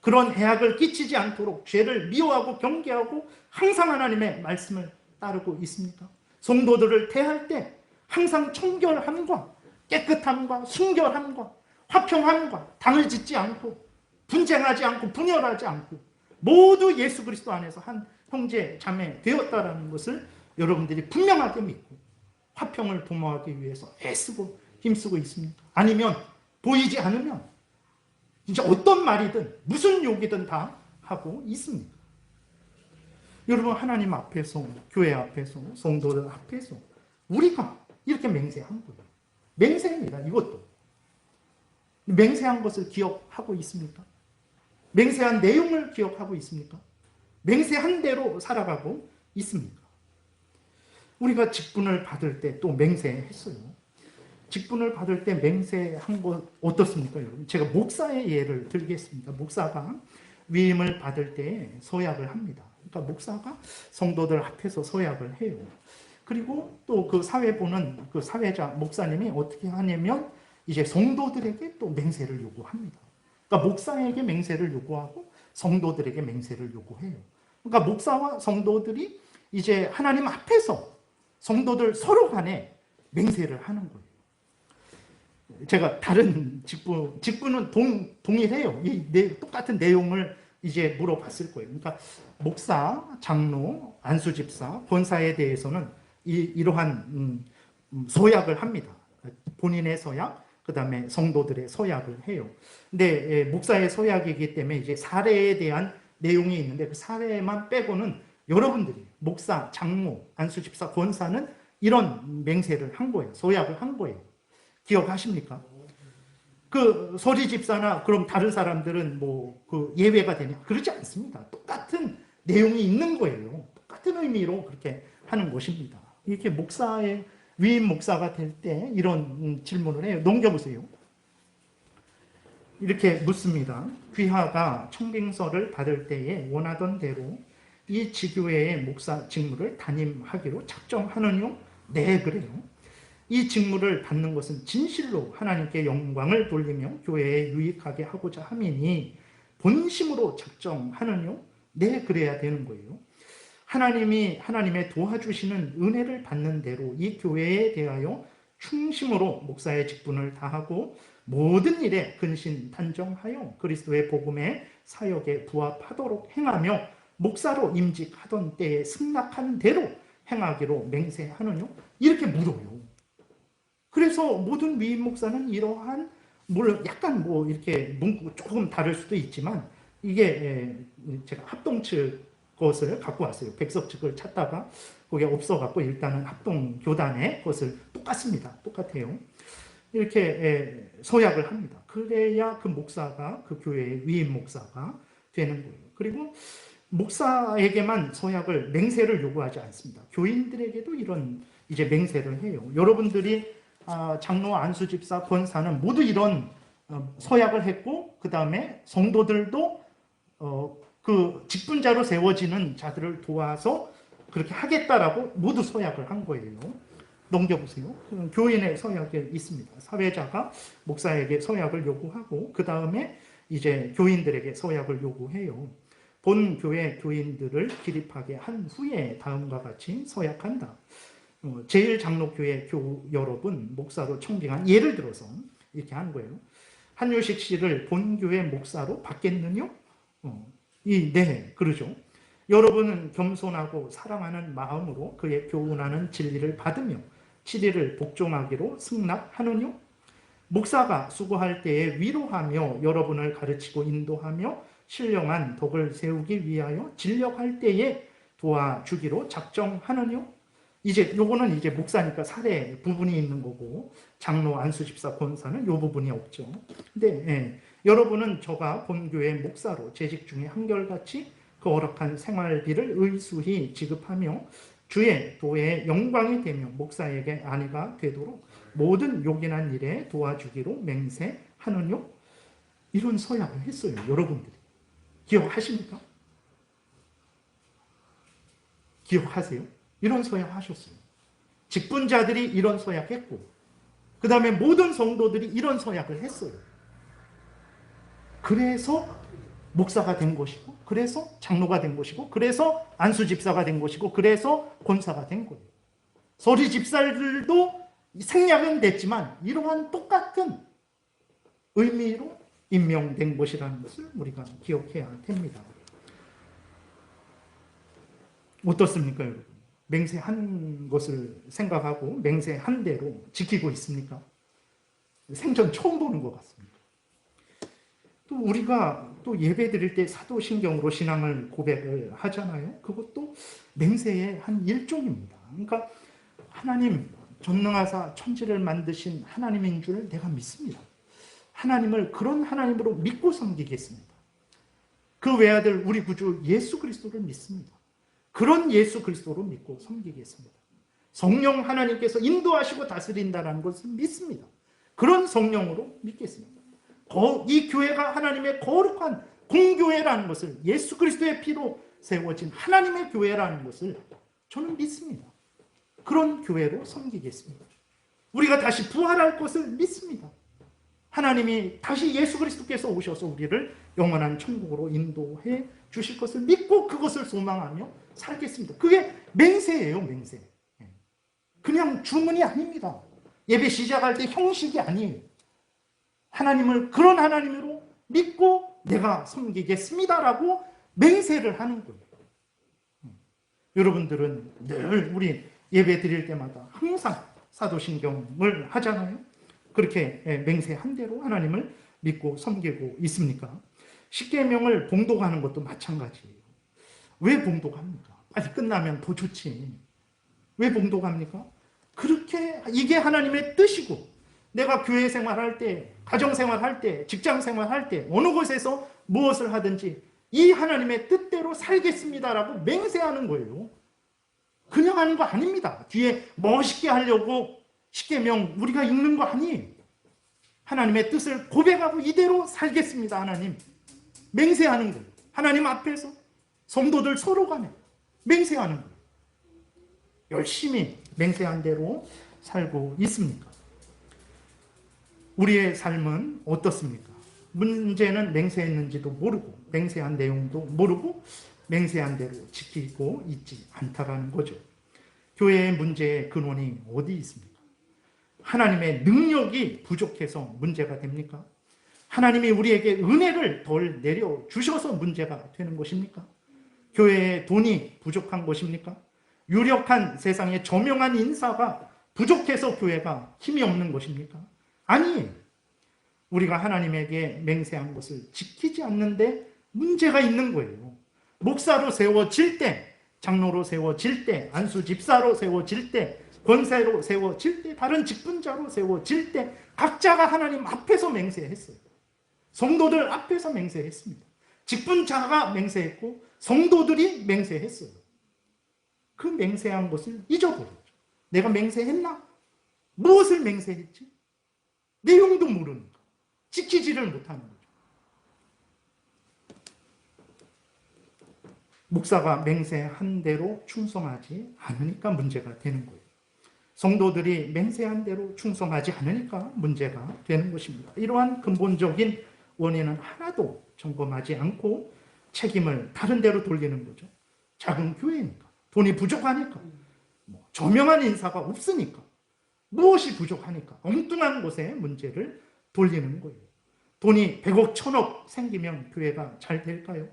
그런 해악을 끼치지 않도록 죄를 미워하고 경계하고 항상 하나님의 말씀을 따르고 있습니까? 성도들을 대할 때 항상 청결함과 깨끗함과 순결함과 화평함과 당을 짓지 않고 분쟁하지 않고 분열하지 않고 모두 예수 그리스도 안에서 한 형제 자매 되었다라는 것을 여러분들이 분명하게 믿고 화평을 도모하기 위해서 애쓰고 힘쓰고 있습니까? 아니면 보이지 않으면 진짜 어떤 말이든 무슨 욕이든 다 하고 있습니까? 여러분, 하나님 앞에서, 교회 앞에서, 성도들 앞에서 우리가 이렇게 맹세한 거예요. 맹세입니다. 이것도. 맹세한 것을 기억하고 있습니까? 맹세한 내용을 기억하고 있습니까? 맹세한 대로 살아가고 있습니까? 우리가 직분을 받을 때 또 맹세했어요. 직분을 받을 때 맹세한 것 어떻습니까, 여러분? 제가 목사의 예를 들겠습니다. 목사가 위임을 받을 때 서약을 합니다. 그러니까 목사가 성도들 앞에서 서약을 해요. 그리고 또 그 사회 보는 그 사회자 목사님이 어떻게 하냐면 이제 성도들에게 또 맹세를 요구합니다. 그러니까 목사에게 맹세를 요구하고 성도들에게 맹세를 요구해요. 그러니까 목사와 성도들이 이제 하나님 앞에서 성도들 서로 간에 맹세를 하는 거예요. 제가 다른 직분은 동일해요. 똑같은 내용을 이제 물어봤을 거예요. 그러니까 목사, 장로, 안수집사, 권사에 대해서는 이러한 서약을 합니다. 본인의 서약, 그 다음에 성도들의 서약을 해요. 근데 목사의 서약이기 때문에 이제 사례에 대한 내용이 있는데 그 사례만 빼고는 여러분들이 목사, 장로, 안수집사, 권사는 이런 맹세를 한 거예요. 서약을 한 거예요. 기억하십니까? 그 서리 집사나 그럼 다른 사람들은 뭐 그 예외가 되냐? 그렇지 않습니다. 똑같은 내용이 있는 거예요. 똑같은 의미로 그렇게 하는 것입니다. 이렇게 목사의 위임 목사가 될 때 이런 질문을 해요. 넘겨보세요. 이렇게 묻습니다. 귀하가 청빙서를 받을 때에 원하던 대로 이 지교회의 목사 직무를 담임하기로 작정하느뇨? 네, 그래요. 이 직무를 받는 것은 진실로 하나님께 영광을 돌리며 교회에 유익하게 하고자 함이니 본심으로 작정하느뇨? 네, 그래야 되는 거예요. 하나님이 하나님의 도와주시는 은혜를 받는 대로 이 교회에 대하여 충심으로 목사의 직분을 다하고 모든 일에 근신 단정하여 그리스도의 복음의 사역에 부합하도록 행하며 목사로 임직하던 때에 승낙한 대로 행하기로 맹세하느뇨? 이렇게 물어요. 그래서 모든 위임 목사는 이러한 물론 약간 뭐 이렇게 문구 조금 다를 수도 있지만 이게 제가 합동 측 것을 갖고 왔어요. 백석 측을 찾다가 그게 없어갖고 일단은 합동 교단의 것을 똑같습니다. 똑같아요. 이렇게 서약을 합니다. 그래야 그 목사가 그 교회의 위임 목사가 되는 거예요. 그리고 목사에게만 서약을 맹세를 요구하지 않습니다. 교인들에게도 이런 이제 맹세를 해요. 여러분들이 장로, 안수집사, 권사는 모두 이런 서약을 했고 그 다음에 성도들도 그 직분자로 세워지는 자들을 도와서 그렇게 하겠다라고 모두 서약을 한 거예요. 넘겨보세요. 교인의 서약이 있습니다. 사회자가 목사에게 서약을 요구하고 그 다음에 이제 교인들에게 서약을 요구해요. 본 교회 교인들을 기립하게 한 후에 다음과 같이 서약한다. 제1장로교회 여러분 목사로 청빙한 예를 들어서 이렇게 한 거예요. 한유식 씨를 본교회 목사로 받겠느냐? 네, 그러죠. 여러분은 겸손하고 사랑하는 마음으로 그의 교훈하는 진리를 받으며 7일을 복종하기로 승낙하느냐? 목사가 수고할 때에 위로하며 여러분을 가르치고 인도하며 신령한 덕을 세우기 위하여 진력할 때에 도와주기로 작정하느냐? 이제 요거는 이제 목사니까 사례 부분이 있는 거고 장로, 안수집사, 권사는 요 부분이 없죠. 근데 여러분은 저가 본교회 목사로 재직 중에 한결같이 그 어락한 생활비를 의수히 지급하며 주의 도의 영광이 되며 목사에게 아내가 되도록 모든 요긴한 일에 도와주기로 맹세하느뇨? 이런 서약을 했어요. 여러분들이. 기억하십니까? 기억하세요? 이런 서약 하셨어요. 직분자들이 이런 서약했고 그 다음에 모든 성도들이 이런 서약을 했어요. 그래서 목사가 된 것이고 그래서 장로가 된 것이고 그래서 안수집사가 된 것이고 그래서 권사가 된 거예요. 서리 집사들도 생략은 됐지만 이러한 똑같은 의미로 임명된 것이라는 것을 우리가 기억해야 됩니다. 어떻습니까, 여러분? 맹세한 것을 생각하고 맹세한 대로 지키고 있습니까? 생전 처음 보는 것 같습니다. 또 우리가 또 예배 드릴 때 사도신경으로 신앙을 고백을 하잖아요. 그것도 맹세의 한 일종입니다. 그러니까 하나님 전능하사 천지를 만드신 하나님인 줄 내가 믿습니다. 하나님을 그런 하나님으로 믿고 섬기겠습니다. 그 외아들 우리 구주 예수 그리스도를 믿습니다. 그런 예수 그리스도로 믿고 섬기겠습니다. 성령 하나님께서 인도하시고 다스린다는 것을 믿습니다. 그런 성령으로 믿겠습니다. 이 교회가 하나님의 거룩한 공교회라는 것을, 예수 그리스도의 피로 세워진 하나님의 교회라는 것을 저는 믿습니다. 그런 교회로 섬기겠습니다. 우리가 다시 부활할 것을 믿습니다. 하나님이 다시 예수 그리스도께서 오셔서 우리를 영원한 천국으로 인도해 주실 것을 믿고 그것을 소망하며 살겠습니다. 그게 맹세예요, 맹세. 그냥 주문이 아닙니다. 예배 시작할 때 형식이 아니에요. 하나님을 그런 하나님으로 믿고 내가 섬기겠습니다라고 맹세를 하는 거예요. 여러분들은 늘 우리 예배 드릴 때마다 항상 사도신경을 하잖아요. 그렇게 맹세한 대로 하나님을 믿고 섬기고 있습니까? 십계명을 봉독하는 것도 마찬가지예요. 왜 봉독합니까? 빨리 끝나면 더 좋지. 왜 봉독합니까? 그렇게 이게 하나님의 뜻이고, 내가 교회 생활할 때, 가정 생활할 때, 직장 생활할 때, 어느 곳에서 무엇을 하든지 이 하나님의 뜻대로 살겠습니다라고 맹세하는 거예요. 그냥 하는 거 아닙니다. 뒤에 멋있게 하려고 십계명 우리가 읽는 거 아니에요. 하나님의 뜻을 고백하고 이대로 살겠습니다. 하나님. 맹세하는 거예요. 하나님 앞에서 성도들 서로 간에 맹세하는 거예요. 열심히 맹세한 대로 살고 있습니까? 우리의 삶은 어떻습니까? 문제는 맹세했는지도 모르고, 맹세한 내용도 모르고, 맹세한 대로 지키고 있지 않다라는 거죠. 교회의 문제의 근원이 어디 있습니까? 하나님의 능력이 부족해서 문제가 됩니까? 하나님이 우리에게 은혜를 덜 내려주셔서 문제가 되는 것입니까? 교회에 돈이 부족한 것입니까? 유력한 세상에 저명한 인사가 부족해서 교회가 힘이 없는 것입니까? 아니에요. 우리가 하나님에게 맹세한 것을 지키지 않는데 문제가 있는 거예요. 목사로 세워질 때, 장로로 세워질 때, 안수 집사로 세워질 때, 권사로 세워질 때, 다른 직분자로 세워질 때 각자가 하나님 앞에서 맹세했어요. 성도들 앞에서 맹세했습니다. 직분자가 맹세했고 성도들이 맹세했어요. 그 맹세한 것을 잊어버렸죠. 내가 맹세했나? 무엇을 맹세했지? 내용도 모르니까 지키지를 못하는 거죠. 목사가 맹세한 대로 충성하지 않으니까 문제가 되는 거예요. 성도들이 맹세한 대로 충성하지 않으니까 문제가 되는 것입니다. 이러한 근본적인 원인은 하나도 점검하지 않고 책임을 다른 데로 돌리는 거죠. 작은 교회니까, 돈이 부족하니까, 저명한 인사가 없으니까, 무엇이 부족하니까 엉뚱한 곳에 문제를 돌리는 거예요. 돈이 100억, 1000억 생기면 교회가 잘 될까요?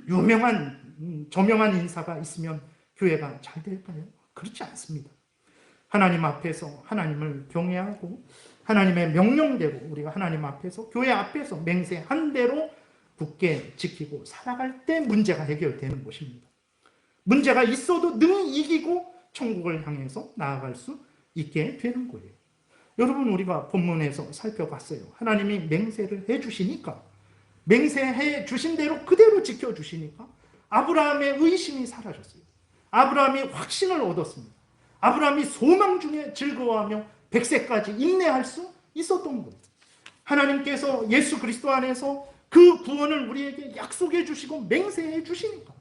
유명한, 저명한 인사가 있으면 교회가 잘 될까요? 그렇지 않습니다. 하나님 앞에서 하나님을 경외하고 하나님의 명령대로 우리가 하나님 앞에서, 교회 앞에서 맹세한 대로 굳게 지키고 살아갈 때 문제가 해결되는 것입니다. 문제가 있어도 능히 이기고 천국을 향해서 나아갈 수 있게 되는 거예요. 여러분, 우리가 본문에서 살펴봤어요. 하나님이 맹세를 해주시니까, 맹세해 주신 대로 그대로 지켜주시니까 아브라함의 의심이 사라졌어요. 아브라함이 확신을 얻었습니다. 아브라함이 소망 중에 즐거워하며 100세까지 인내할 수 있었던 거예요. 하나님께서 예수 그리스도 안에서 그 구원을 우리에게 약속해 주시고 맹세해 주시니까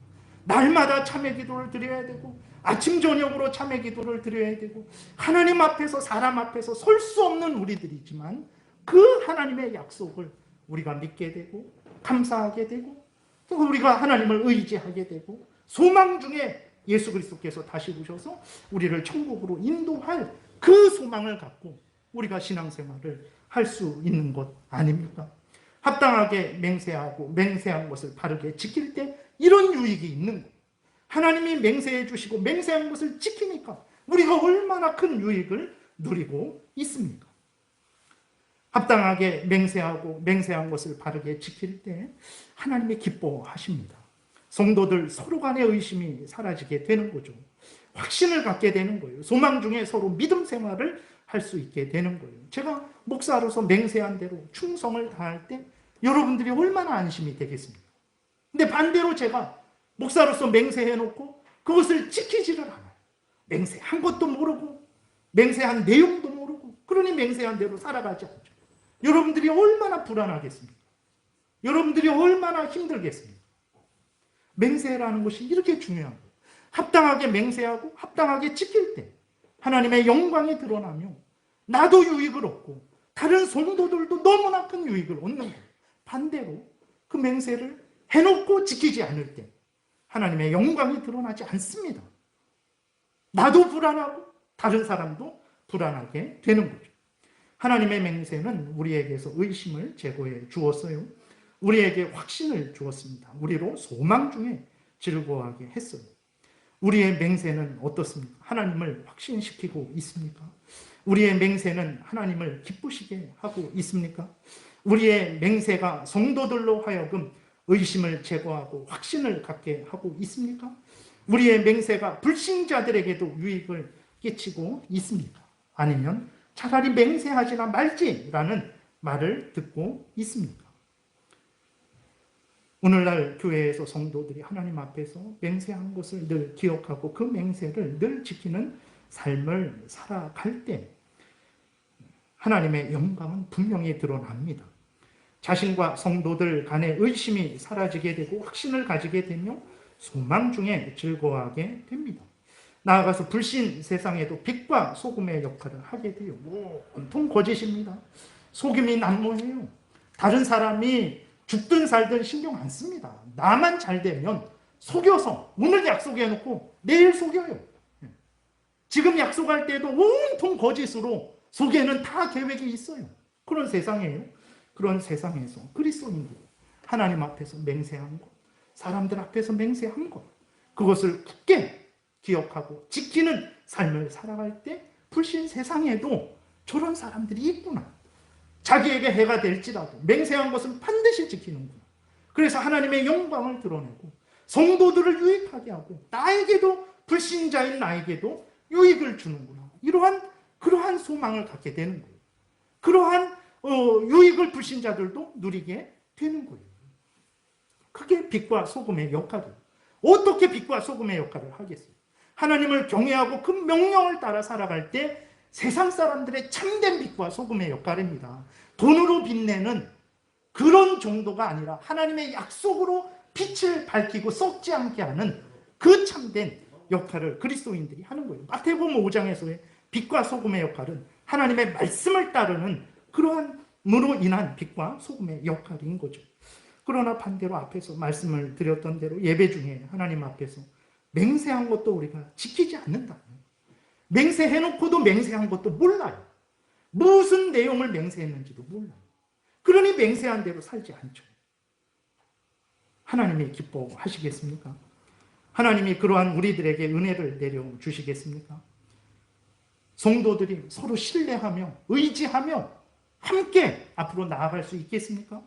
날마다 참회 기도를 드려야 되고, 아침 저녁으로 참회 기도를 드려야 되고, 하나님 앞에서 사람 앞에서 설 수 없는 우리들이지만 그 하나님의 약속을 우리가 믿게 되고 감사하게 되고, 또 우리가 하나님을 의지하게 되고, 소망 중에 예수 그리스도께서 다시 오셔서 우리를 천국으로 인도할 그 소망을 갖고 우리가 신앙생활을 할 수 있는 것 아닙니까? 합당하게 맹세하고 맹세한 것을 바르게 지킬 때 이런 유익이 있는 거예요. 하나님이 맹세해 주시고 맹세한 것을 지키니까 우리가 얼마나 큰 유익을 누리고 있습니까? 합당하게 맹세하고 맹세한 것을 바르게 지킬 때 하나님이 기뻐하십니다. 성도들 서로 간의 의심이 사라지게 되는 거죠. 확신을 갖게 되는 거예요. 소망 중에 서로 믿음 생활을 할 수 있게 되는 거예요. 제가 목사로서 맹세한 대로 충성을 다할 때 여러분들이 얼마나 안심이 되겠습니까? 근데 반대로 제가 목사로서 맹세해놓고 그것을 지키지를 않아요. 맹세한 것도 모르고 맹세한 내용도 모르고 그러니 맹세한 대로 살아가지 않죠. 여러분들이 얼마나 불안하겠습니까? 여러분들이 얼마나 힘들겠습니까? 맹세라는 것이 이렇게 중요한 거예요. 합당하게 맹세하고 합당하게 지킬 때 하나님의 영광이 드러나며 나도 유익을 얻고 다른 성도들도 너무나 큰 유익을 얻는 거예요. 반대로 그 맹세를 해놓고 지키지 않을 때 하나님의 영광이 드러나지 않습니다. 나도 불안하고 다른 사람도 불안하게 되는 거죠. 하나님의 맹세는 우리에게서 의심을 제거해 주었어요. 우리에게 확신을 주었습니다. 우리로 소망 중에 즐거워하게 했어요. 우리의 맹세는 어떻습니까? 하나님을 확신시키고 있습니까? 우리의 맹세는 하나님을 기쁘시게 하고 있습니까? 우리의 맹세가 성도들로 하여금 의심을 제거하고 확신을 갖게 하고 있습니까? 우리의 맹세가 불신자들에게도 유익을 끼치고 있습니까? 아니면 차라리 맹세하지나 말지라는 말을 듣고 있습니까? 오늘날 교회에서 성도들이 하나님 앞에서 맹세한 것을 늘 기억하고 그 맹세를 늘 지키는 삶을 살아갈 때 하나님의 영광은 분명히 드러납니다. 자신과 성도들 간의 의심이 사라지게 되고 확신을 가지게 되며 소망 중에 즐거워하게 됩니다. 나아가서 불신 세상에도 빛과 소금의 역할을 하게 돼요. 온통 거짓입니다. 속임이 난무해요. 다른 사람이 죽든 살든 신경 안 씁니다. 나만 잘 되면 속여서 오늘 약속해놓고 내일 속여요. 지금 약속할 때도 온통 거짓으로 속에는 다 계획이 있어요. 그런 세상이에요. 그런 세상에서 그리스도인들 하나님 앞에서 맹세한 것, 사람들 앞에서 맹세한 것, 그것을 굳게 기억하고 지키는 삶을 살아갈 때 불신 세상에도 저런 사람들이 있구나. 자기에게 해가 될지라도 맹세한 것은 반드시 지키는구나. 그래서 하나님의 영광을 드러내고 성도들을 유익하게 하고 나에게도 불신자인 나에게도 유익을 주는구나. 그러한 소망을 갖게 되는 거예요. 그러한 유익을 불신자들도 누리게 되는 거예요. 그게 빛과 소금의 역할이에요. 어떻게 빛과 소금의 역할을 하겠어요? 하나님을 경외하고 그 명령을 따라 살아갈 때 세상 사람들의 참된 빛과 소금의 역할입니다. 돈으로 빛내는 그런 정도가 아니라 하나님의 약속으로 빛을 밝히고 썩지 않게 하는 그 참된 역할을 그리스도인들이 하는 거예요. 마태복음 5장에서의 빛과 소금의 역할은 하나님의 말씀을 따르는 그러한으로 인한 빛과 소금의 역할인 거죠. 그러나 반대로 앞에서 말씀을 드렸던 대로 예배 중에 하나님 앞에서 맹세한 것도 우리가 지키지 않는다. 맹세해놓고도 맹세한 것도 몰라요. 무슨 내용을 맹세했는지도 몰라요. 그러니 맹세한 대로 살지 않죠. 하나님이 기뻐하시겠습니까? 하나님이 그러한 우리들에게 은혜를 내려주시겠습니까? 성도들이 서로 신뢰하며 의지하며 함께 앞으로 나아갈 수 있겠습니까?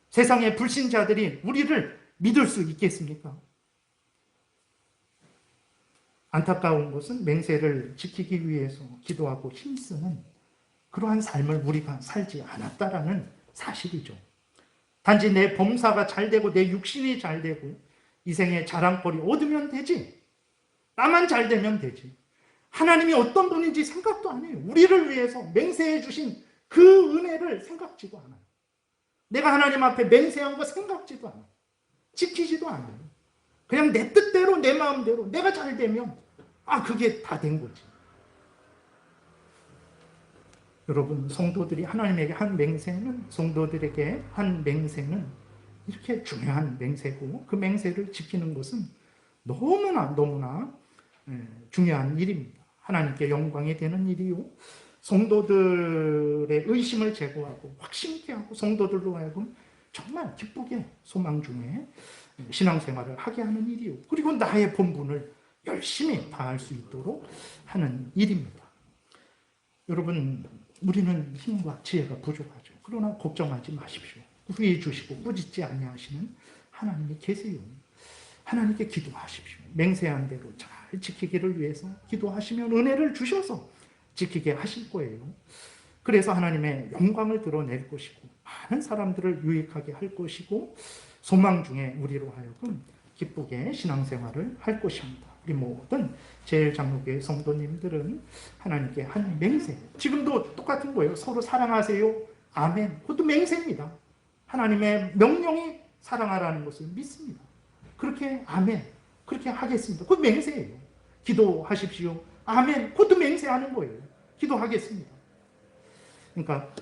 세상의 불신자들이 우리를 믿을 수 있겠습니까? 안타까운 것은 맹세를 지키기 위해서 기도하고 힘쓰는 그러한 삶을 우리가 살지 않았다라는 사실이죠. 단지 내 범사가 잘 되고 내 육신이 잘 되고 이 생에 자랑거리 얻으면 되지. 나만 잘 되면 되지. 하나님이 어떤 분인지 생각도 안 해요. 우리를 위해서 맹세해 주신 그 은혜를 생각지도 않아요. 내가 하나님 앞에 맹세한 거 생각지도 않아요. 지키지도 않아요. 그냥 내 뜻대로 내 마음대로 내가 잘 되면 그게 다 된 거지. 여러분, 성도들이 하나님에게 한 맹세는 성도들에게 한 맹세는 이렇게 중요한 맹세고 그 맹세를 지키는 것은 너무나 중요한 일입니다. 하나님께 영광이 되는 일이요. 성도들의 의심을 제거하고 확신케 하고 성도들로 하여금 정말 기쁘게 소망 중에 신앙생활을 하게 하는 일이요. 그리고 나의 본분을 열심히 다할 수 있도록 하는 일입니다. 여러분, 우리는 힘과 지혜가 부족하죠. 그러나 걱정하지 마십시오. 후회 주시고 꾸짖지 아니하시는 하나님이 계세요. 하나님께 기도하십시오. 맹세한 대로 잘 지키기를 위해서 기도하시면 은혜를 주셔서 지키게 하실 거예요. 그래서 하나님의 영광을 드러낼 것이고 많은 사람들을 유익하게 할 것이고 소망 중에 우리로 하여금 기쁘게 신앙생활을 할 것입니다. 우리 모든 제일장로교회 성도님들은 하나님께 한 맹세, 지금도 똑같은 거예요. 서로 사랑하세요. 아멘. 그것도 맹세입니다. 하나님의 명령이 사랑하라는 것을 믿습니다. 그렇게 아멘. 그렇게 하겠습니다. 그것 맹세예요. 기도하십시오. 아멘. 그것도 맹세하는 거예요. 기도하겠습니다. 그러니까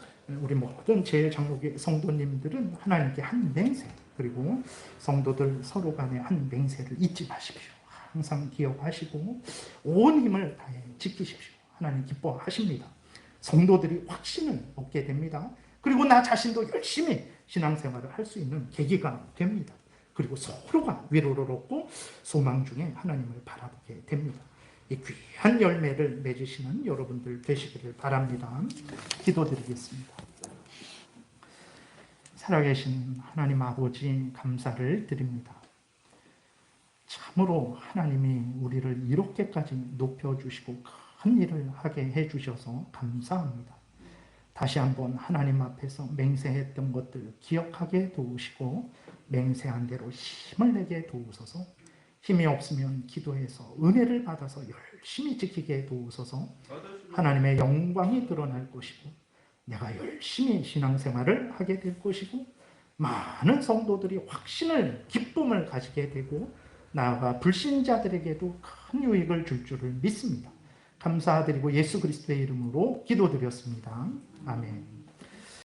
우리 모든 제일장로교회 성도님들은 하나님께 한 맹세, 그리고 성도들 서로 간의 한 맹세를 잊지 마십시오. 항상 기억하시고 온 힘을 다해 지키십시오. 하나님 기뻐하십니다. 성도들이 확신을 얻게 됩니다. 그리고 나 자신도 열심히 신앙생활을 할 수 있는 계기가 됩니다. 그리고 서로가 위로를 얻고 소망 중에 하나님을 바라보게 됩니다. 이 귀한 열매를 맺으시는 여러분들 되시기를 바랍니다. 기도드리겠습니다. 살아계신 하나님 아버지, 감사를 드립니다. 참으로 하나님이 우리를 이렇게까지 높여주시고 큰 일을 하게 해주셔서 감사합니다. 다시 한번 하나님 앞에서 맹세했던 것들 기억하게 도우시고 맹세한 대로 힘을 내게 도우소서. 힘이 없으면 기도해서 은혜를 받아서 열심히 지키게 도우소서. 하나님의 영광이 드러날 것이고 내가 열심히 신앙생활을 하게 될 것이고 많은 성도들이 확신을, 기쁨을 가지게 되고 나아가 불신자들에게도 큰 유익을 줄 줄을 믿습니다. 감사드리고 예수 그리스도의 이름으로 기도드렸습니다. 아멘.